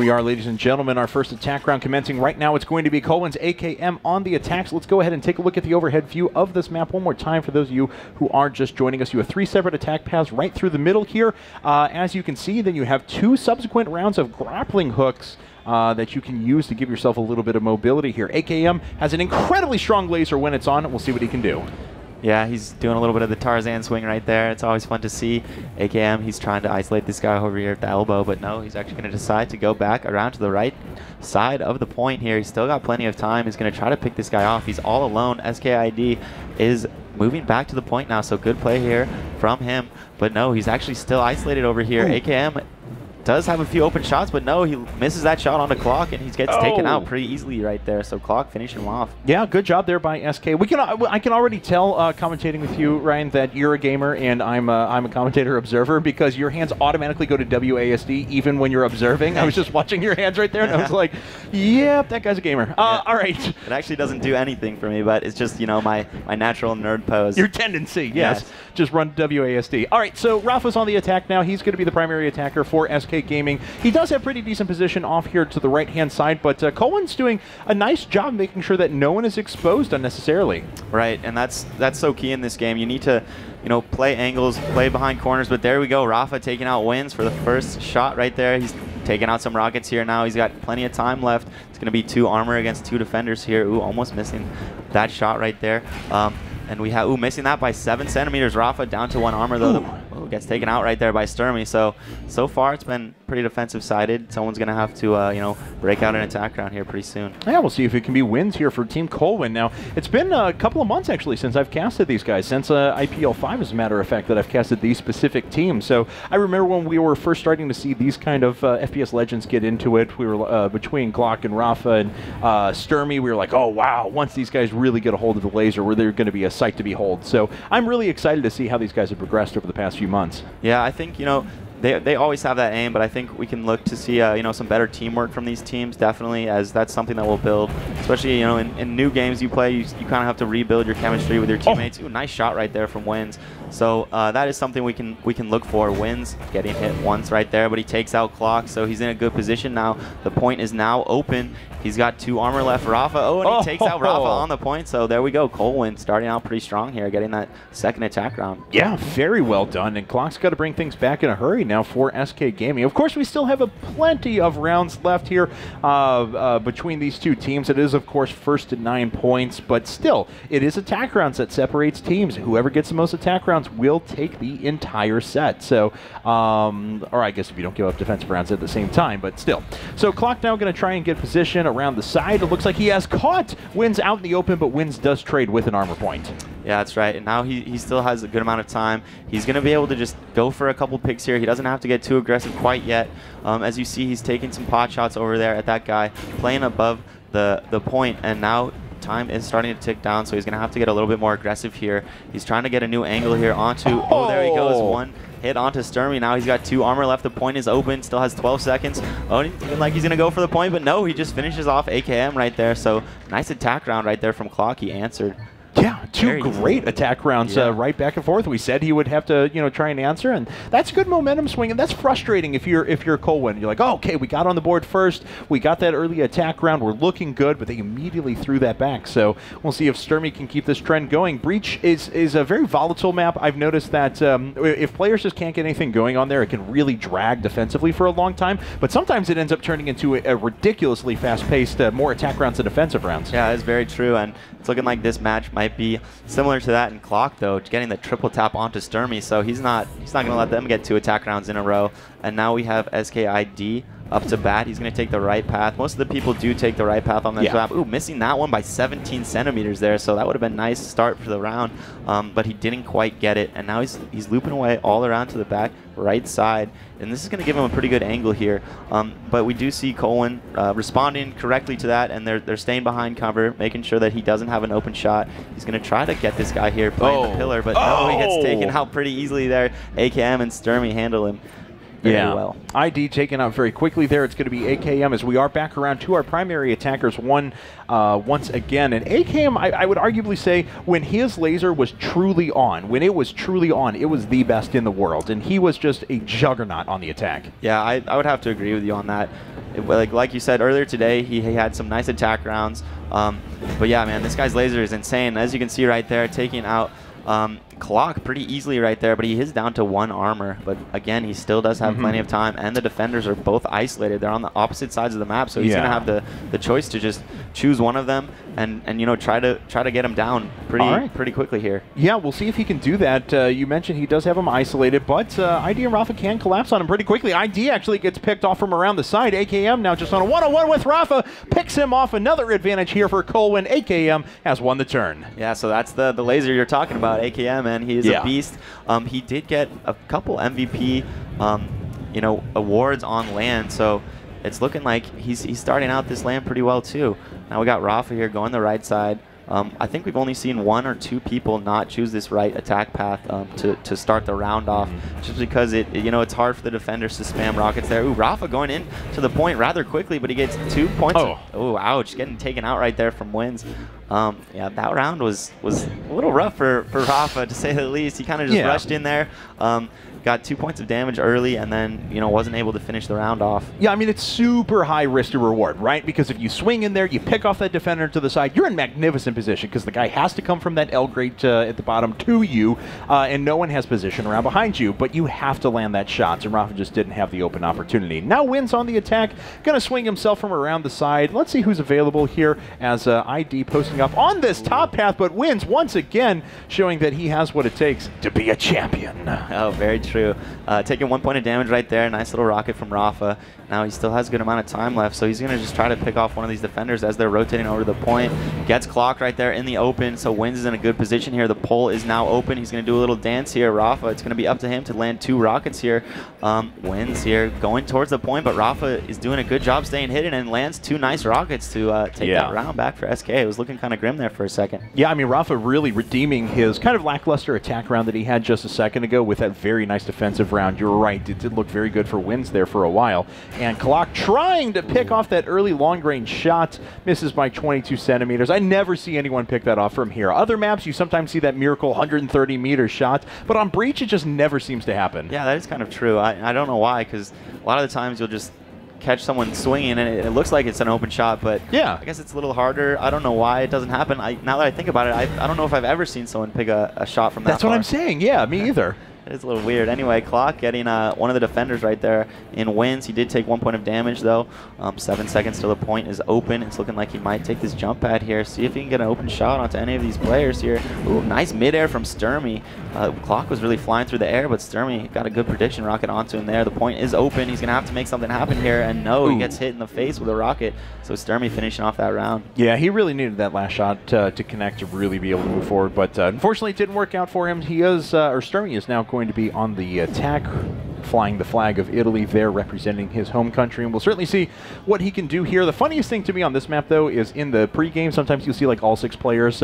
we are, ladies and gentlemen, our first attack round commencing right now. It's going to be Colwn's AKM on the attacks. Let's go ahead and take a look at the overhead view of this map one more time for those of you who are just joining us. You have 3 separate attack paths right through the middle here. As you can see, then you have 2 subsequent rounds of grappling hooks that you can use to give yourself a little bit of mobility here. AKM has an incredibly strong laser when it's on. We'll see what he can do. Yeah, he's doing a little bit of the Tarzan swing right there. It's always fun to see. AKM, he's trying to isolate this guy over here at the elbow, but no, he's actually going to decide to go back around to the right side of the point here. He's still got plenty of time. He's going to try to pick this guy off. He's all alone. SKID is moving back to the point now, so good play here from him. But no, he's actually still isolated over here. Ooh. AKM does have a few open shots, but no, he misses that shot on the Clock, and he gets taken out pretty easily right there. So Clock finishing him off. Yeah, good job there by SK. I can already tell, commentating with you, Ryan, that you're a gamer and I'm a commentator observer, because your hands automatically go to WASD even when you're observing. I was just watching your hands right there, and I was like, yep, that guy's a gamer. All right. It actually doesn't do anything for me, but it's just, you know, my natural nerd pose. Your tendency, yes. Just run WASD. All right, so Rafa's on the attack now. He's going to be the primary attacker for SK Gaming. He does have pretty decent position off here to the right-hand side, but Colwn's doing a nice job making sure that no one is exposed unnecessarily. Right, and that's so key in this game. You need to, you know, play angles, play behind corners, but there we go. Rafa taking out wins for the first shot right there. He's taking out some rockets here now. He's got plenty of time left. It's going to be 2 armor against 2 defenders here. Ooh, almost missing that shot right there. And we have, missing that by 7 centimeters. Rafa down to 1 armor, though. Gets taken out right there by Sturmy. So far, it's been pretty defensive-sided. Someone's going to have to, you know, break out an attack round here pretty soon. Yeah, we'll see if it can be wins here for Team Colwn. Now, it's been a couple of months, actually, since I've casted these guys. Since IPL5, as a matter of fact, that I've casted these specific teams. So I remember when we were first starting to see these kind of FPS legends get into it. We were between Glock and Rafa and Sturmy. We were like, oh, wow, once these guys really get a hold of the laser, they're going to be a sight to behold. So I'm really excited to see how these guys have progressed over the past few months. Yeah, I think, you know, they always have that aim, but I think we can look to see, you know, some better teamwork from these teams, definitely, as that's something that we'll build. Especially, you know, in new games you play, you kind of have to rebuild your chemistry with your teammates. Ooh, nice shot right there from Wins. So that is something we can look for. Wins getting hit once right there, but he takes out Clock, so he's in a good position now. The point is now open. He's got 2 armor left. Rafa, and he takes out Rafa on the point. So there we go. Colwn starting out pretty strong here, getting that second attack round. Yeah, very well done. And Clock's got to bring things back in a hurry now for SK Gaming. Of course, we still have plenty of rounds left here between these two teams. It is, of course, first to 9 points, but still, it is attack rounds that separates teams. Whoever gets the most attack rounds will take the entire set. So, or I guess if you don't give up defensive rounds at the same time, but still. So Clock now going to try and get position around the side. It looks like he has caught Wins out in the open, but Wins does trade with an armor point. Yeah, that's right. And now he still has a good amount of time. He's going to be able to just go for a couple picks here. He doesn't have to get too aggressive quite yet. As you see, he's taking some pot shots over there at that guy, playing above the point, and now time is starting to tick down, so he's going to have to get a little bit more aggressive here. He's trying to get a new angle here onto, there he goes, 1 hit onto Sturmy. Now he's got 2 armor left. The point is open, still has 12 seconds. Like he's going to go for the point, but no, he just finishes off AKM right there. So nice attack round right there from Clock. He answered. Yeah, 2 great attack rounds right back and forth. We said he would have to, you know, try and answer, and that's good momentum swing, and that's frustrating if you're Colwn. You're like, oh, okay, we got on the board first, we got that early attack round, we're looking good, but they immediately threw that back. So we'll see if Sturmy can keep this trend going. Breach is a very volatile map. I've noticed that if players just can't get anything going on there, it can really drag defensively for a long time, but sometimes it ends up turning into a ridiculously fast-paced, more attack rounds than defensive rounds. Yeah, that's very true, and it's looking like this match might be similar to that in Clock, though, getting the triple tap onto Sturmy, so he's not going to let them get 2 attack rounds in a row. And now we have SKID up to bat. He's going to take the right path. Most of the people do take the right path on this map. Ooh, missing that one by 17 centimeters there, so that would have been a nice start for the round, but he didn't quite get it, and now he's looping away all around to the back right side, and this is going to give him a pretty good angle here. But we do see Colwn responding correctly to that, and they're staying behind cover, making sure that he doesn't have an open shot. He's going to try to get this guy here playing the pillar, but no, he gets taken out pretty easily there. AKM and Sturmy handle him. very well. ID taken out very quickly there. It's going to be AKM as we are back around to our primary attackers once again. And AKM, I would arguably say, when his laser was truly on, it was the best in the world. And he was just a juggernaut on the attack. Yeah, I would have to agree with you on that. Like you said earlier today, he had some nice attack rounds. But yeah, man, this guy's laser is insane. As you can see right there, taking out Clock pretty easily right there, but he is down to 1 armor. But again, he still does have plenty of time, and the defenders are both isolated. They're on the opposite sides of the map, so he's going to have the choice to just choose one of them and you know, try to get him down pretty quickly here. Yeah, we'll see if he can do that. You mentioned he does have him isolated, but ID and Rafa can collapse on him pretty quickly. ID actually gets picked off from around the side. AKM now just on a 1-on-1 with Rafa, picks him off. Another advantage here for Colwn. AKM has won the turn. Yeah, so that's the laser you're talking about, AKM, and he is a beast. He did get a couple MVP you know, awards on land, so it's looking like he's starting out this land pretty well too. Now we got Rafa here going the right side. I think we've only seen 1 or 2 people not choose this right attack path to start the round off, just because you know, it's hard for the defenders to spam rockets there. Ooh, Rafa going in to the point rather quickly, but he gets 2 points. Oh, ouch! Getting taken out right there from Wins. Yeah, that round was a little rough for Rafa, to say the least. He kind of just rushed in there. Got 2 points of damage early, and then, you know, wasn't able to finish the round off. Yeah, I mean, it's super high risk to reward, right? Because if you swing in there, you pick off that defender to the side, you're in magnificent position because the guy has to come from that L grate at the bottom to you, and no one has position around behind you, but you have to land that shot, and Rafa just didn't have the open opportunity. Now Wins on the attack, going to swing himself from around the side. Let's see who's available here as ID posting up on this top path, but Wins once again showing that he has what it takes to be a champion. Oh, very true. Taking 1 point of damage right there. Nice little rocket from Rafa. Now he still has a good amount of time left, so he's going to just try to pick off one of these defenders as they're rotating over the point. Gets clocked right there in the open, so Wins is in a good position here. The pole is now open. He's going to do a little dance here. Rafa, it's going to be up to him to land 2 rockets here. Wins here going towards the point, but Rafa is doing a good job staying hidden and lands 2 nice rockets to take that round back for SK. It was looking kind of grim there for a second. Yeah, I mean, Rafa really redeeming his kind of lackluster attack round that he had just a second ago with that very nice defensive round. You're right, it did look very good for Wins there for a while. And Clock trying to pick off that early long-range shot, misses by 22 centimeters. I never see anyone pick that off from here. Other maps, you sometimes see that miracle 130-meter shot, but on Breach, it just never seems to happen. Yeah, that is kind of true. I don't know why, because a lot of the times you'll just catch someone swinging and it looks like it's an open shot, but yeah, I guess it's a little harder. I don't know why it doesn't happen. Now that I think about it, I don't know if I've ever seen someone pick a shot from that That's far. What I'm saying. Yeah, me either. It's a little weird. Anyway, Clock getting one of the defenders right there in Wins. He did take 1 point of damage, though. 7 seconds till the point is open. It's looking like he might take this jump pad here. See if he can get an open shot onto any of these players here. Ooh, nice midair from Sturmy. Clock was really flying through the air, but Sturmy got a good prediction rocket onto him there. The point is open. He's going to have to make something happen here, and no, he gets hit in the face with a rocket. So Sturmy finishing off that round. Yeah, he really needed that last shot to connect to really be able to move forward, but unfortunately it didn't work out for him. He is, or Sturmy is now going to be on the attack, flying the flag of Italy there, representing his home country, and we'll certainly see what he can do here. The funniest thing to me on this map, though, is in the pregame, sometimes you'll see like all 6 players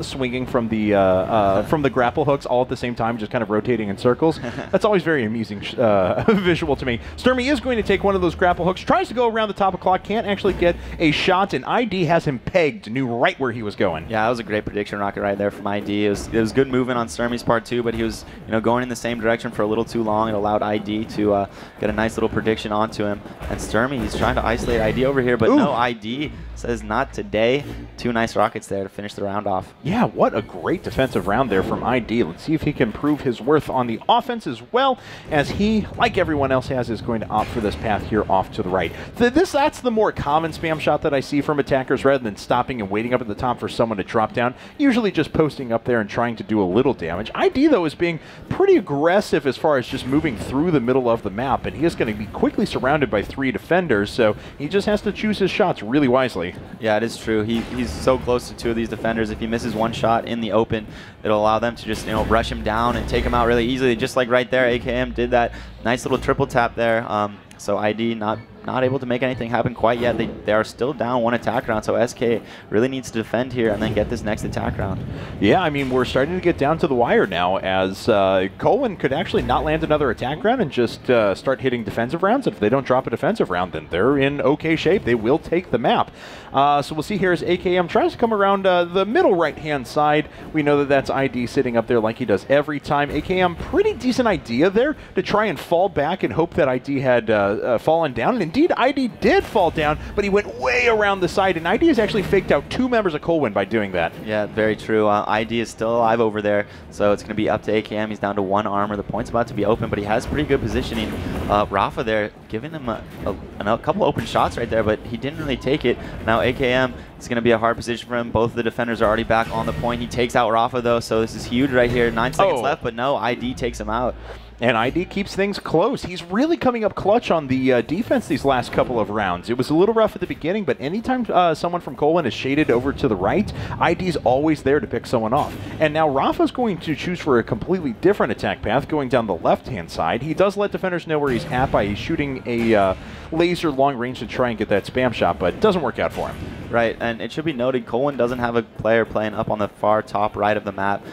swinging from the grapple hooks all at the same time, just kind of rotating in circles. That's always very amusing visual to me. Sturmy is going to take one of those grapple hooks, tries to go around the top of Clock, can't actually get a shot, and ID has him pegged, knew right where he was going. Yeah, that was a great prediction rocket right there from ID. It was good movement on Sturmy's part too, but he was, you know, going in the same direction for a little too long. It allowed ID to get a nice little prediction onto him. And Sturmy, he's trying to isolate ID over here, but no, ID says not today. 2 nice rockets there to finish the round off. Yeah, what a great defensive round there from ID. Let's see if he can prove his worth on the offense as well, as he, like everyone else has, is going to opt for this path here off to the right. That's the more common spam shot that I see from attackers, rather than stopping and waiting up at the top for someone to drop down. Usually just posting up there and trying to do a little damage. ID, though, is being pretty aggressive as far as just moving through the middle of the map, and he is going to be quickly surrounded by 3 defenders, so he just has to choose his shots really wisely. Yeah, it is true. He's so close to 2 of these defenders. If he misses 1 shot in the open, it'll allow them to just, you know, rush him down and take him out really easily, just like right there. AKM did that nice little triple tap there. So ID not not able to make anything happen quite yet. They are still down 1 attack round, so SK really needs to defend here and then get this next attack round. Yeah, I mean, we're starting to get down to the wire now, as Colwn could actually not land another attack round and just start hitting defensive rounds. If they don't drop a defensive round, then they're in okay shape. They will take the map. So we'll see here as AKM tries to come around the middle right-hand side. We know that that's ID sitting up there like he does every time. AKM, pretty decent idea there to try and fall back and hope that ID had fallen down. And indeed, ID did fall down, but he went way around the side, and ID has actually faked out 2 members of Colwn by doing that. Yeah, very true. ID is still alive over there, so it's going to be up to AKM. He's down to 1 armor. The point's about to be open, but he has pretty good positioning. Rafa there giving him a couple open shots right there, but he didn't really take it. Now AKM, it's going to be a hard position for him. Both of the defenders are already back on the point. He takes out Rafa, though, so this is huge right here. 9 seconds left, but no, ID takes him out. And ID keeps things close. He's really coming up clutch on the defense these last couple of rounds. It was a little rough at the beginning, but anytime someone from Colwn is shaded over to the right, ID's always there to pick someone off. And now Rafa's going to choose for a completely different attack path, going down the left-hand side. He does let defenders know where he's at by shooting a laser long range to try and get that spam shot, but it doesn't work out for him. Right, and it should be noted, Colwn doesn't have a player playing up on the far top right of the map.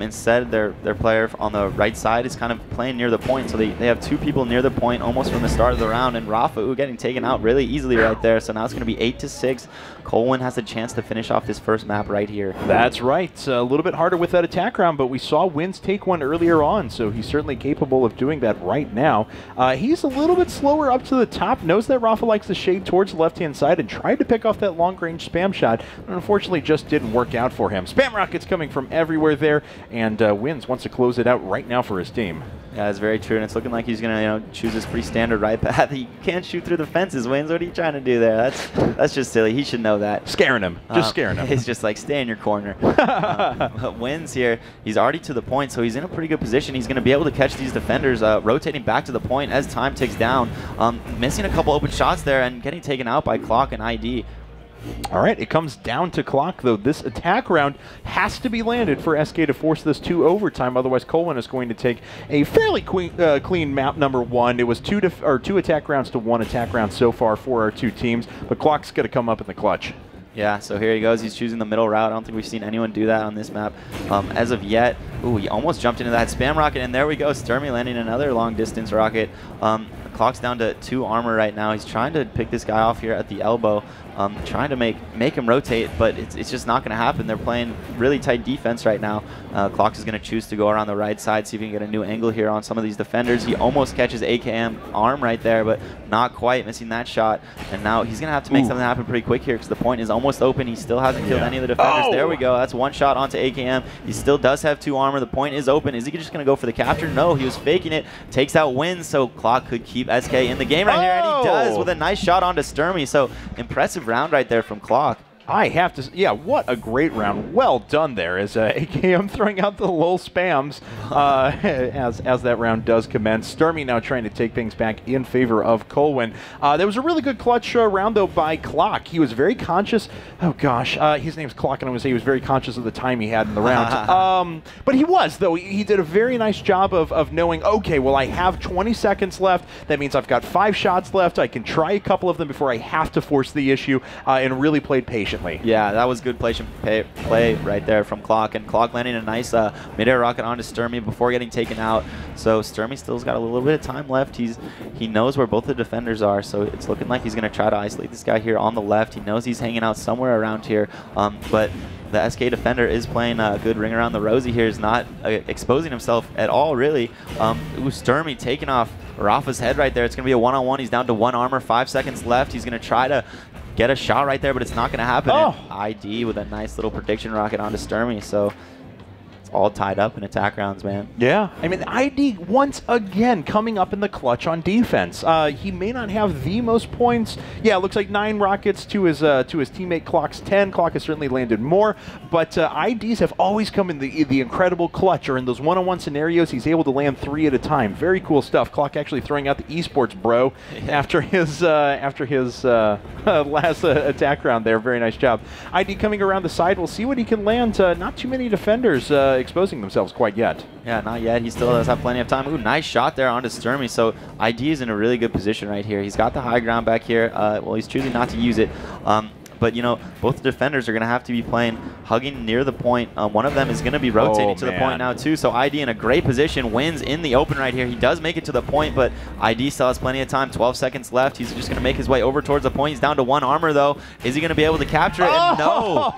Instead, their player on the right side is kind of playing near the point, so they have 2 people near the point almost from the start of the round, and Rafa getting taken out really easily right there, so now it's going to be 8-6. Colwn has a chance to finish off this first map right here. That's right. A little bit harder with that attack round, but we saw Wins take one earlier on, so he's certainly capable of doing that right now. He's a little bit slower up to the top, knows that Rafa likes to shade towards the left-hand side, and tried to pick off that long-range spam shot, but unfortunately just didn't work out for him. Spam rockets coming from everywhere there, and Wins wants to close it out right now for his team. Yeah, that's very true, and it's looking like he's going to choose this pretty standard right path. He can't shoot through the fences, Wins. What are you trying to do there? That's just silly. He should know that. Scaring him. Just scaring him. He's just like, stay in your corner. Wins here. He's already to the point, so he's in a pretty good position. He's going to be able to catch these defenders, rotating back to the point as time ticks down. Missing a couple open shots there and getting taken out by Clock and ID. All right, it comes down to Clock, though. This attack round has to be landed for SK to force this to overtime. Otherwise, Colwn is going to take a fairly clean map number 1. It was 2 attack rounds to 1 attack round so far for our 2 teams, but Clock's going to come up in the clutch. Yeah, so here he goes. He's choosing the middle route. I don't think we've seen anyone do that on this map as of yet. Ooh, he almost jumped into that spam rocket, and there we go. Sturmy landing another long-distance rocket. Clock's down to 2 armor right now. He's trying to pick this guy off here at the elbow, trying to make him rotate, but it's just not going to happen. They're playing really tight defense right now. Clocks is going to choose to go around the right side, see if he can get a new angle here on some of these defenders. He almost catches AKM arm right there, but not quite, missing that shot. And now he's going to have to make something happen pretty quick here because the point is almost open. He still hasn't killed any of the defenders. There we go. That's 1 shot onto AKM. He still does have 2 armor. The point is open. Is he just going to go for the capture? No, he was faking it. Takes out Wins, so Clock could keep SK in the game right here, and he does with a nice shot onto Sturmy. So impressive round right there from Clock. I have to, yeah, what a great round. Well done there as AKM throwing out the lull spams as that round does commence. Sturmy now trying to take things back in favor of Colwn. There was a really good clutch round, though, by Clock. He was very conscious. Oh, gosh. His name's Clock, and I'm going to say he was very conscious of the time he had in the round. But he was, though. He did a very nice job of knowing, okay, well, I have 20 seconds left. That means I've got 5 shots left. I can try a couple of them before I have to force the issue, and really played patiently. Yeah, that was good play right there from Clock, and Clock landing a nice mid-air rocket onto Sturmy before getting taken out. So Sturmy still's got a little bit of time left. He knows where both the defenders are, so it's looking like he's going to try to isolate this guy here on the left. He knows he's hanging out somewhere around here, but the SK defender is playing a good ring around the rosy here. Is not exposing himself at all, really. Sturmy taking off Rafa's head right there. It's going to be a 1-on-1. He's down to 1 armor, 5 seconds left. He's going to try to get a shot right there, but it's not going to happen. ID with a nice little prediction rocket onto Sturmy, so it's all tied up in attack rounds, man. Yeah, I mean, ID once again coming up in the clutch on defense. He may not have the most points. Yeah, it looks like 9 rockets to his teammate Clock's 10. Clock has certainly landed more, but IDs have always come in the incredible clutch, or in those one-on-one scenarios, he's able to land 3 at a time. Very cool stuff. Clock actually throwing out the esports bro after his last attack round there. Very nice job. ID coming around the side. We'll see what he can land. Not too many defenders exposing themselves quite yet. Yeah, not yet. He still does have plenty of time. Ooh, nice shot there onto Sturmy. So ID is in a really good position right here. He's got the high ground back here. Well, he's choosing not to use it. But, you know, both defenders are going to have to be playing, hugging near the point. One of them is going to be rotating to the point now, too. So ID in a great position, wins in the open right here. He does make it to the point, but ID still has plenty of time. 12 seconds left. He's just going to make his way over towards the point. He's down to 1 armor, though. Is he going to be able to capture it? And no!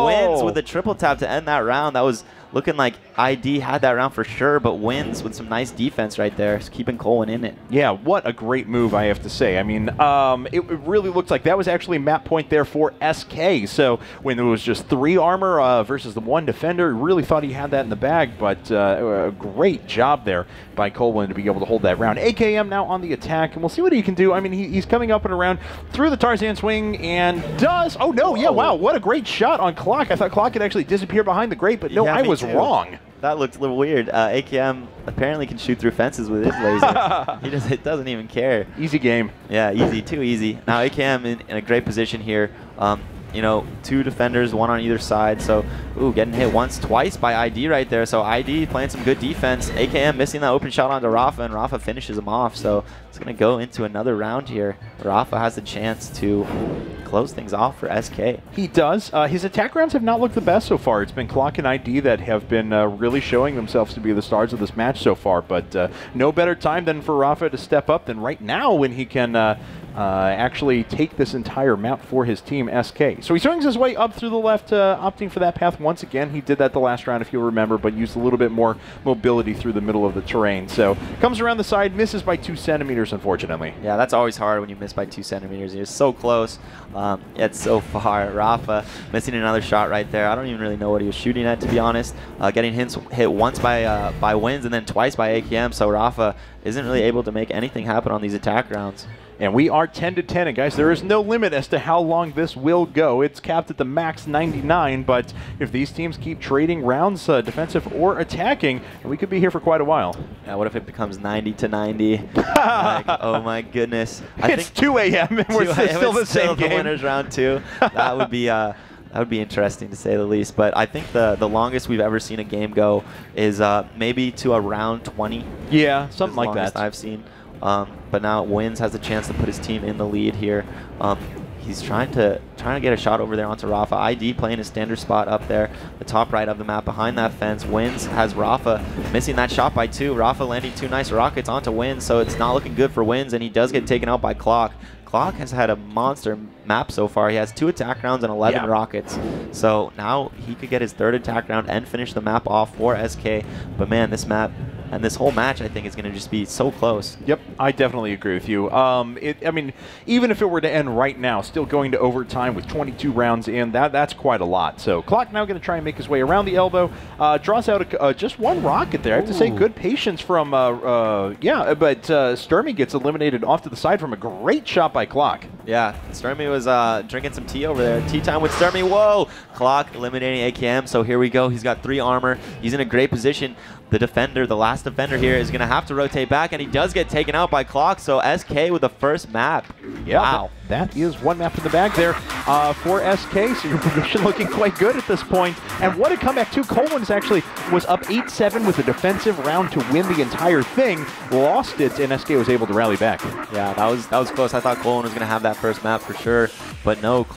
Wins with a triple tap to end that round. That was looking like ID had that round for sure, but wins with some nice defense right there, keeping Colwn in it. Yeah, what a great move, I have to say. I mean, it really looks like that was actually map point there for SK. So when there was just 3 armor versus the 1 defender, really thought he had that in the bag, but a great job there by Colwn to be able to hold that round. AKM now on the attack, and we'll see what he can do. I mean, he's coming up and around through the Tarzan swing and does... Oh, no, yeah, wow, what a great shot on Clock. I thought Clock could actually disappear behind the grate, but no, I was wrong. That looked a little weird. AKM apparently can shoot through fences with his laser. He doesn't even care. Easy game. Yeah, easy, too easy. Now AKM in a great position here. You know, 2 defenders, 1 on either side. So, ooh, getting hit once, twice by ID right there. So ID playing some good defense. AKM missing that open shot onto Rafa, and Rafa finishes him off. So it's going to go into another round here. Rafa has a chance to close things off for SK. He does. His attack rounds have not looked the best so far. It's been Clock and ID that have been really showing themselves to be the stars of this match so far. But no better time than for Rafa to step up than right now when he can actually take this entire map for his team, SK. So he swings his way up through the left, opting for that path once again. He did that the last round, if you'll remember, but used a little bit more mobility through the middle of the terrain. So comes around the side, misses by 2 centimeters, unfortunately. Yeah, that's always hard when you miss by 2 centimeters. You're so close, yet so far. Rafa missing another shot right there. I don't even really know what he was shooting at, to be honest. Getting hit once by Wins and then twice by AKM, so Rafa isn't really able to make anything happen on these attack rounds. And we are 10-10, and guys, there is no limit as to how long this will go. It's capped at the max 99, but if these teams keep trading rounds, defensive or attacking, we could be here for quite a while. Yeah, what if it becomes 90-90? Like, oh my goodness! It's 2 a.m. and we're still the same game. The winners round 2. That would be interesting to say the least. But I think the longest we've ever seen a game go is maybe to around 20. Yeah, something like that. I've seen. But now Wins has a chance to put his team in the lead here. He's trying to get a shot over there onto Rafa. ID playing his standard spot up there, the top right of the map behind that fence. Wins has Rafa missing that shot by 2. Rafa landing 2 nice rockets onto Wins, so it's not looking good for Wins, and he does get taken out by Clock. Clock has had a monster map so far. He has 2 attack rounds and 11 rockets. So now he could get his 3rd attack round and finish the map off for SK. But man, this map and this whole match, I think, is going to just be so close. Yep, I definitely agree with you. I mean, even if it were to end right now, still going to overtime with 22 rounds in, that's quite a lot. So Clock now going to try and make his way around the elbow. Draws out just 1 rocket there. I have to say, good patience from, but Sturmy gets eliminated off to the side from a great shot by Clock. Yeah, Sturmy was drinking some tea over there. Tea time with Sturmy. Whoa! Clock eliminating AKM, so here we go. He's got 3 armor. He's in a great position. The defender, the last defender here, is going to have to rotate back, and he does get taken out by Clock, so SK with the first map. Yeah, wow. That is 1 map in the bag there for SK, so your position looking quite good at this point. And what a comeback, too. Colwn was up 8-7 with a defensive round to win the entire thing, lost it, and SK was able to rally back. Yeah, that was close. I thought Colwn was going to have that first map for sure, but no.